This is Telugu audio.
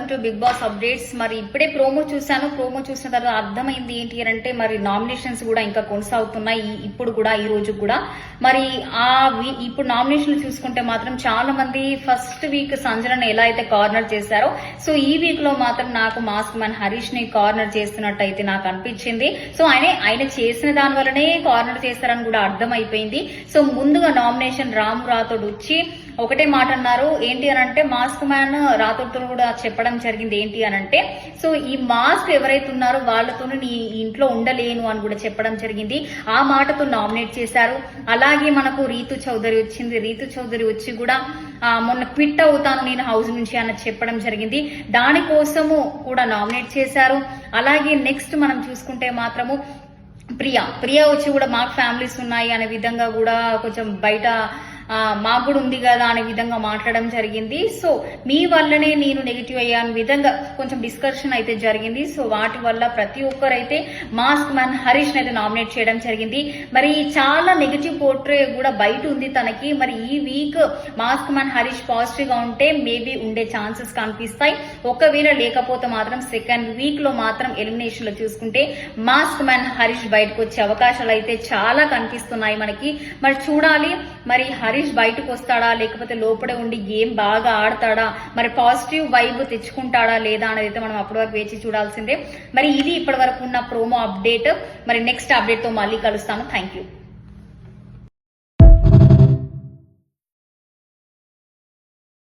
Welcome to Bigg Boss updates. మరి ఇప్పుడే ప్రోమో చూసాను. ప్రోమో చూసిన తర్వాత అర్థమైంది ఏంటి అంటే మరి నామినేషన్స్ కూడా ఇంకా కొనసాగుతున్నాయి. ఇప్పుడు కూడా ఈ రోజు కూడా మరి ఇప్పుడు నామినేషన్లు చూసుకుంటే మాత్రం చాలా మంది ఫస్ట్ వీక్ సంజనని ఎలా అయితే కార్నర్ చేశారో సో ఈ వీక్ లో మాత్రం నాకు మాస్క్ మ్యాన్ హరీష్ ని కార్నర్ చేస్తున్నట్టు అయితే నాకు అనిపించింది. సో ఆయన చేసిన దాని వల్లనే కార్నర్ చేశారని కూడా అర్థమైపోయింది. సో ముందుగా నామినేషన్ రాము రాథోడ్ వచ్చి ఒకటే మాట అన్నారు. ఏంటి అని అంటే మాస్క్ మ్యాన్ రాథోడ్తో కూడా చెప్పడం జరిగింది. ఏంటి అని అంటే సో ఈ మాస్క్ ఎవరైతే ఉన్నారో వాళ్ళతో నీ ఇంట్లో ఉండలేను అని కూడా చెప్పడం జరిగింది. ఆ మాటతో నామినేట్ చేశారు. అలాగే మనకు రీతు చౌదరి వచ్చింది. రీతు చౌదరి వచ్చి కూడా మొన్న క్విట్ అవుతాను నేను హౌస్ నుంచి అని చెప్పడం జరిగింది. దానికోసము కూడా నామినేట్ చేశారు. అలాగే నెక్స్ట్ మనం చూసుకుంటే మాత్రము ప్రియా వచ్చి కూడా మాకు ఫ్యామిలీస్ ఉన్నాయి అనే విధంగా కూడా కొంచెం బయట మాకు కూడా ఉంది కదా అనే విధంగా మాట్లాడడం జరిగింది. సో మీ వల్లనే నేను నెగిటివ్ అయ్యాను విధంగా కొంచెం డిస్కషన్ అయితే జరిగింది. సో వాటి వల్ల ప్రతి ఒక్కరైతే మాస్క్ మ్యాన్ హరీష్ అయితే నామినేట్ చేయడం జరిగింది. మరి చాలా నెగిటివ్ పోర్ట్రే కూడా బయట ఉంది తనకి. మరి ఈ week mask man Harish positive గా ఉంటే మేబీ ఉండే ఛాన్సెస్ కనిపిస్తాయి. ఒకవేళ లేకపోతే మాత్రం సెకండ్ వీక్ లో మాత్రం ఎలిమినేషన్ లో చూసుకుంటే మాస్క్ మ్యాన్ హరీష్ బయటకు వచ్చే అవకాశాలు అయితే చాలా కనిపిస్తున్నాయి మనకి. మరి చూడాలి మరి హరీష్ బయటకు వస్తాడా లేకపోతే లోపడే ఉండి గేమ్ బాగా ఆడతాడా, మరి పాజిటివ్ వైబ్ తెచ్చుకుంటాడా లేదా అనేది అయితే మనం అప్పటి వరకు వేచి చూడాల్సిందే. మరి ఇది ఇప్పటి వరకు ఉన్న ప్రోమో అప్డేట్. మరి నెక్స్ట్ అప్డేట్ తో మళ్ళీ కలుస్తాను. Thank you.